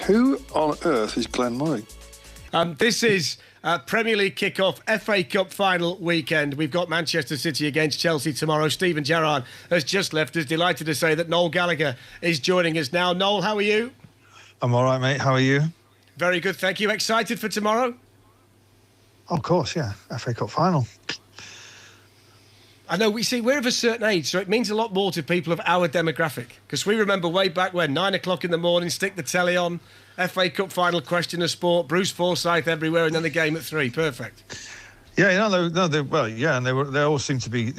Who on earth is Glenn Murray? This is Premier League kick-off, FA Cup final weekend. We've got Manchester City against Chelsea tomorrow. Stephen Gerrard has just left us. Delighted to say that Noel Gallagher is joining us now. Noel, how are you? I'm all right, mate. How are you? Very good, thank you. Excited for tomorrow? Of course, yeah. FA Cup final. I know, we're of a certain age, so it means a lot more to people of our demographic. Because we remember way back when, 9 o'clock in the morning, stick the telly on, FA Cup final, question of sport, Bruce Forsyth everywhere, and then the game at 3. Perfect. Yeah, and they always seem to be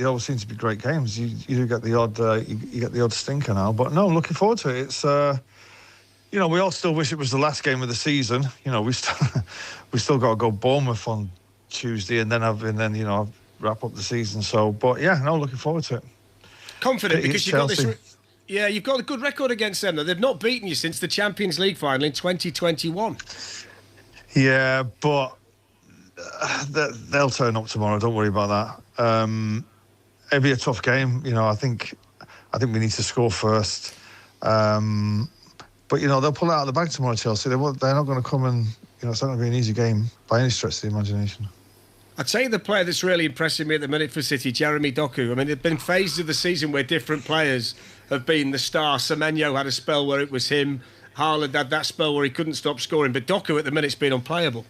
great games. You do get the odd you get the odd stinker now, but no, I'm looking forward to it. It's we all still wish it was the last game of the season. We still got to go Bournemouth on Tuesday, and then wrap up the season. So, but yeah, no, looking forward to it. Confident because you've got this. Yeah, you've got a good record against them. Though they've not beaten you since the Champions League final in 2021. Yeah, but they'll turn up tomorrow. Don't worry about that. It'll be a tough game. I think we need to score first. But they'll pull it out of the bag tomorrow, Chelsea. They're not going to come and it's not going to be an easy game by any stretch of the imagination. I'd say the player that's really impressing me at the minute for City, Jeremy Doku. I mean, there've been phases of the season where different players have been the star. Semenyo had a spell where it was him. Haaland had that spell where he couldn't stop scoring. But Doku at the minute's been unplayable.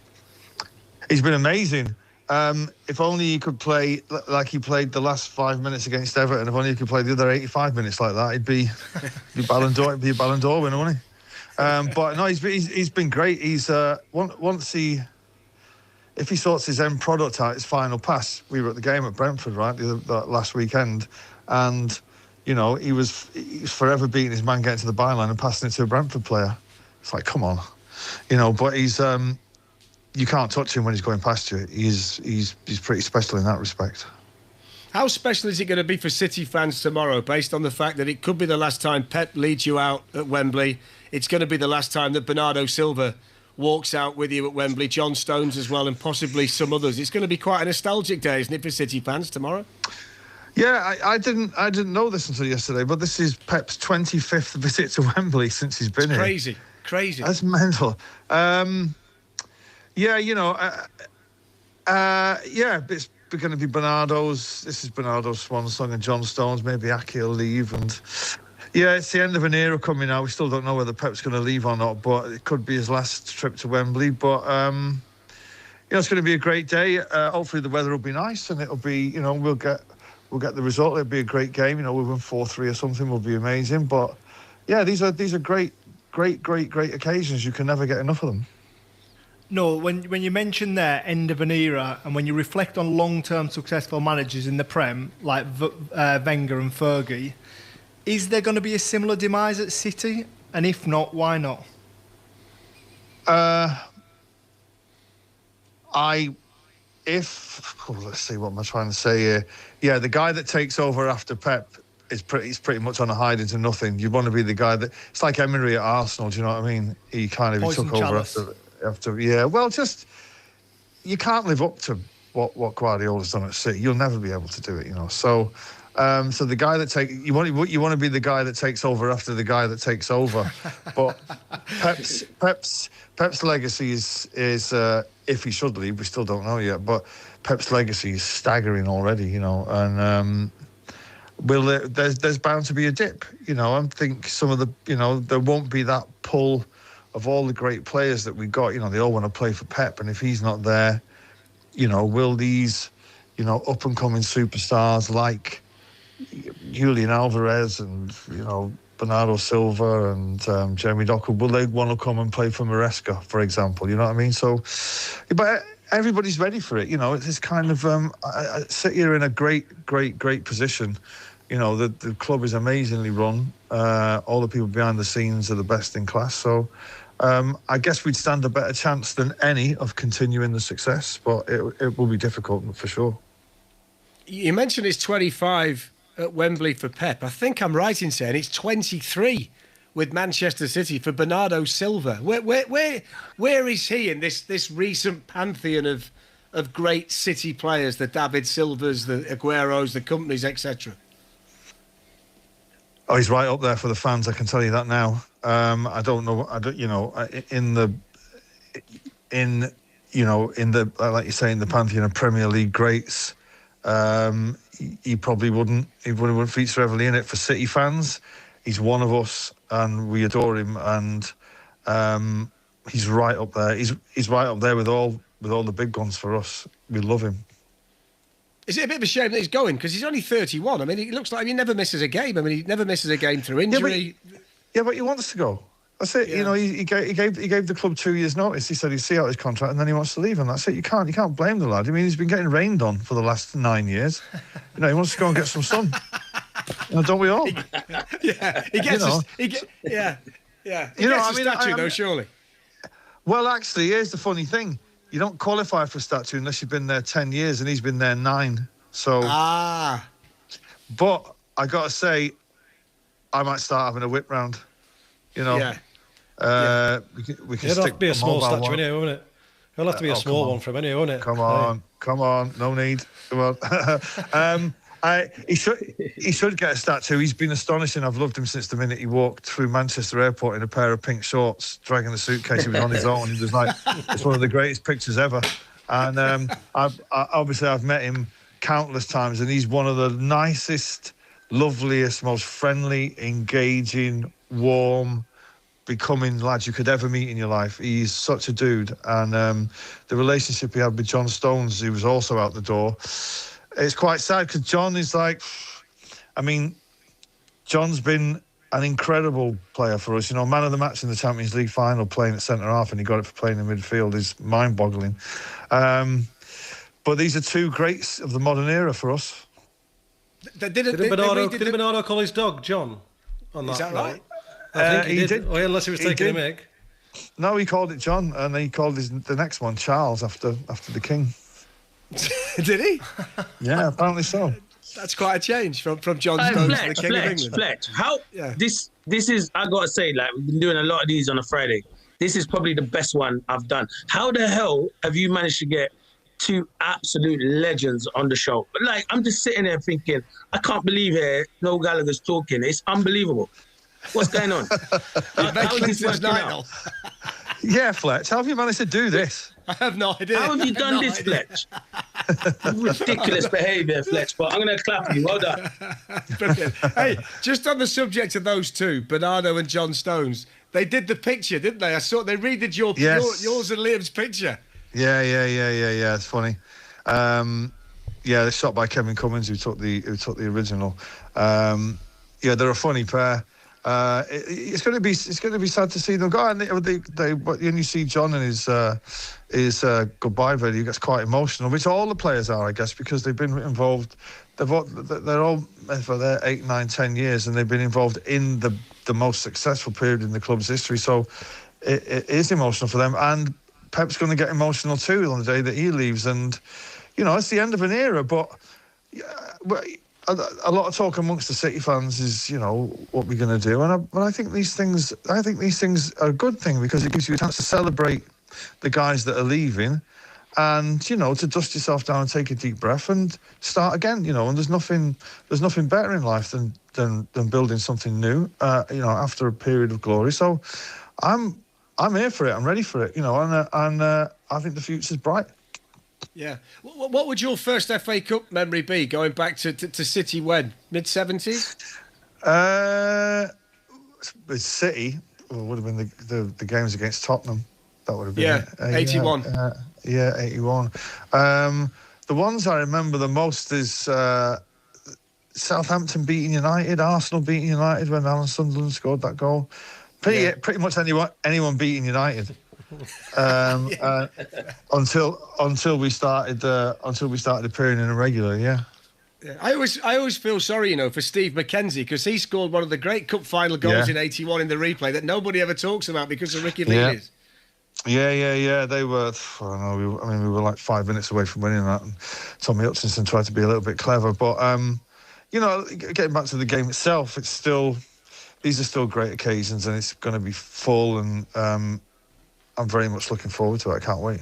He's been amazing. If only he could play like he played the last 5 minutes against Everton. If only he could play the other 85 minutes like that, he'd be Ballon d'Or. He'd be a Ballon d'Or winner, wouldn't he? But no, he's been great. He's if he sorts his end product out, his final pass. We were at the game at Brentford, right, last weekend, and he was forever beating his man getting to the byline and passing it to a Brentford player. It's like, come on, But he's you can't touch him when he's going past you. He's pretty special in that respect. How special is it going to be for City fans tomorrow, based on the fact that it could be the last time Pep leads you out at Wembley? It's going to be the last time that Bernardo Silva walks out with you at Wembley, John Stones as well, and possibly some others. It's going to be quite a nostalgic day, isn't it, for City fans tomorrow? Yeah, I didn't know this until yesterday, but this is Pep's 25th visit to Wembley since he's been here. Crazy. That's mental. It's going to be Bernardo's. This is Bernardo's swan song, and John Stones. Maybe Aki will leave, and it's the end of an era coming now. We still don't know whether Pep's going to leave or not, but it could be his last trip to Wembley. But it's going to be a great day. Hopefully the weather will be nice, and it'll be we'll get the result. It'll be a great game. We win 4-3 or something. Will be amazing. But yeah, these are great occasions. You can never get enough of them. No, when you mention there end of an era, and when you reflect on long-term successful managers in the Prem like Wenger and Fergie, is there going to be a similar demise at City? And if not, why not? Let's see, what am I trying to say here? Yeah, the guy that takes over after Pep is pretty much on a hide into nothing. You want to be the guy that... It's like Emery at Arsenal, do you know what I mean? He took over after... Yeah, well, just... You can't live up to what Guardiola's done at City. You'll never be able to do it, So... So the guy that you want to be the guy that takes over after the guy that takes over, but Pep's legacy is if he should leave, we still don't know yet. But Pep's legacy is staggering already, and there's bound to be a dip, I think some of the there won't be that pull of all the great players that we got. They all want to play for Pep, and if he's not there, will these up and coming superstars like Julian Alvarez and Bernardo Silva and Jeremy Doku, will they want to come and play for Maresca, for example? You know what I mean? So, but everybody's ready for it. It's kind of City are in a great position. The club is amazingly run. All the people behind the scenes are the best in class. So, I guess we'd stand a better chance than any of continuing the success, but it will be difficult for sure. You mentioned it's 25 at Wembley for Pep. I think I'm right in saying it's 23 with Manchester City for Bernardo Silva. Where is he in this recent pantheon of great City players, the David Silvas, the Agueros, the companies, etc.? Oh, he's right up there for the fans, I can tell you that now. I don't know. I don't. You know, in the like you say, in the pantheon of Premier League greats, he probably wouldn't. He wouldn't feature heavily in it for City fans. He's one of us, and we adore him. And he's right up there. He's right up there with all the big guns for us. We love him. Is it a bit of a shame that he's going? Because he's only 31. I mean, he looks like he never misses a game. I mean, he never misses a game through injury. Yeah, but he wants to go. That's it. Yeah. You know, he gave the club 2 years' notice. He said he'd see out his contract and then he wants to leave, and that's it. You can't blame the lad. I mean, he's been getting rained on for the last 9 years. You know, he wants to go and get some sun. You know, don't we all? Yeah, he gets. He gets a statue though, surely. Well, actually, here's the funny thing: you don't qualify for a statue unless you've been there 10 years, and he's been there 9. So. But I gotta say, I might start having a whip round. You know. Yeah. We can. It'll have to be a small statue anyway, won't it? It'll have to be a small one from anyway, won't it? Come on, no need. Come on. He should get a statue. He's been astonishing. I've loved him since the minute he walked through Manchester Airport in a pair of pink shorts, dragging a suitcase. He was on his own. He was like, it's one of the greatest pictures ever. And I've met him countless times, and he's one of the nicest, loveliest, most friendly, engaging, warm, becoming lads you could ever meet in your life. He's such a dude. And the relationship he had with John Stones, who was also out the door, it's quite sad because John is like, I mean, John's been an incredible player for us. You know, man of the match in the Champions League final, playing at centre half, and he got it for playing in midfield is mind-boggling. But these are two greats of the modern era for us. Did Bernardo call his dog John? Is that right? I think he did. Oh, unless he was taking a mick. No, he called it John, and he called the next one Charles after the King. Did he? Yeah, apparently so. That's quite a change from John Stones to the King of England. Fletch, this is, I gotta say, like, we've been doing a lot of these on a Friday. This is probably the best one I've done. How the hell have you managed to get two absolute legends on the show? But like, I'm just sitting there thinking, I can't believe Noel Gallagher's talking. It's unbelievable. What's going on? How is this working out? Yeah, Fletch, how have you managed to do this? I have no idea. How have you done this, Fletch? Ridiculous behaviour, Fletch, but I'm going to clap you. Well done. Brilliant. Hey, just on the subject of those two, Bernardo and John Stones, they did the picture, didn't they? I saw they redid yours and Liam's picture. Yeah. It's funny. They're shot by Kevin Cummins, who took the original. They're a funny pair. It's going to be sad to see them go. And when you see John and his goodbye video, he gets quite emotional, which all the players are, I guess, because they've been involved. They're all for their 8, 9, 10 years, and they've been involved in the most successful period in the club's history. So it is emotional for them, and Pep's going to get emotional too on the day that he leaves. And you know, it's the end of an era, but. A lot of talk amongst the City fans is, you know, what we're going to do, but I think these things are a good thing, because it gives you a chance to celebrate the guys that are leaving, and you know, to dust yourself down and take a deep breath and start again. You know, and there's nothing better in life than building something new. You know, after a period of glory. So, I'm here for it. I'm ready for it. You know, and I think the future's bright. Yeah. What would your first FA Cup memory be, going back to City when? Mid-70s? With City, it would have been the games against Tottenham. That would have been it. 81. 81. The ones I remember the most is Southampton beating United, Arsenal beating United when Alan Sunderland scored that goal. Pretty much anyone beating United. Until we started appearing in a regular, yeah. I always feel sorry, you know, for Steve McKenzie, because he scored one of the great cup final goals in '81 in the replay that nobody ever talks about because of Ricky Leeds. Yeah. They were. We were like 5 minutes away from winning that, and Tommy Hutchinson tried to be a little bit clever, but you know, getting back to the game itself, these are still great occasions, and it's going to be full, and I'm very much looking forward to it. I can't wait.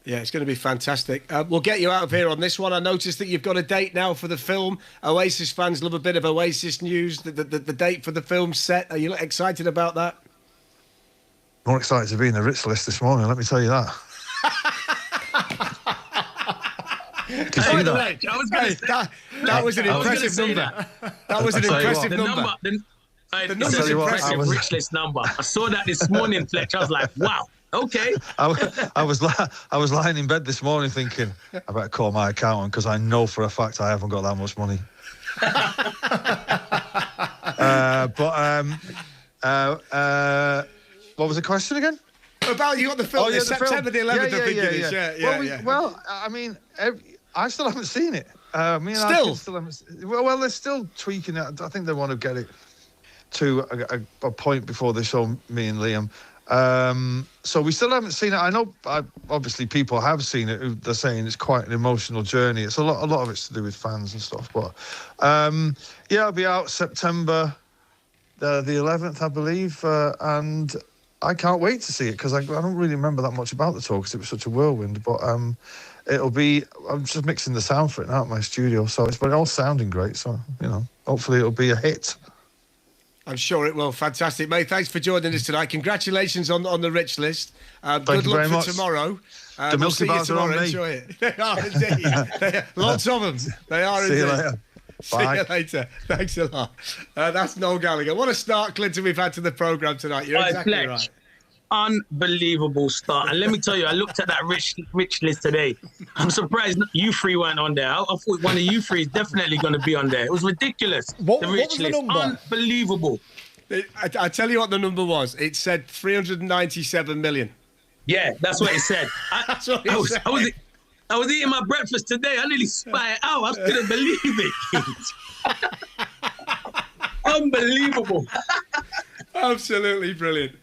Yeah, it's going to be fantastic. We'll get you out of here on this one. I noticed that you've got a date now for the film. Oasis fans love a bit of Oasis news. The date for the film's set. Are you excited about that? More excited to be in the rich list this morning, let me tell you that. By the way, I was going to say that was an impressive number. That was an impressive number. The number is impressive. Rich list number. I saw that this morning, Fletch. I was like, wow. Okay. I was lying in bed this morning thinking, I better call my accountant because I know for a fact I haven't got that much money. What was the question again? About you got the film. Oh, September the 11th. I think it is. Well, I mean, I still haven't seen it. Me and still haven't. Well, they're still tweaking it. I think they want to get it to a point before they show me and Liam. So we still haven't seen it. I know, obviously, people have seen it. They're saying it's quite an emotional journey. It's a lot of it's to do with fans and stuff. But it'll be out September the 11th, I believe, and I can't wait to see it because I don't really remember that much about the tour because it was such a whirlwind. But it'll be. I'm just mixing the sound for it now at my studio, so it's all sounding great. So hopefully it'll be a hit. I'm sure it will. Fantastic, mate. Thanks for joining us tonight. Congratulations on the rich list. Good luck for tomorrow. The Milky Bars are on me. Enjoy it. They are indeed. Lots of them. They are indeed. See you later. See you later. Thanks a lot. That's Noel Gallagher. What a start, Clinton, we've had to the programme tonight. You're exactly right. Unbelievable start. And let me tell you, I looked at that rich list today. I'm surprised you three weren't on there. I thought one of you three is definitely going to be on there. It was ridiculous. What was the number? Unbelievable. I tell you what the number was. It said 397 million. Yeah, that's what it said. That's what it said. I was eating my breakfast today. I nearly spat it out. I couldn't believe it. Unbelievable. Absolutely brilliant.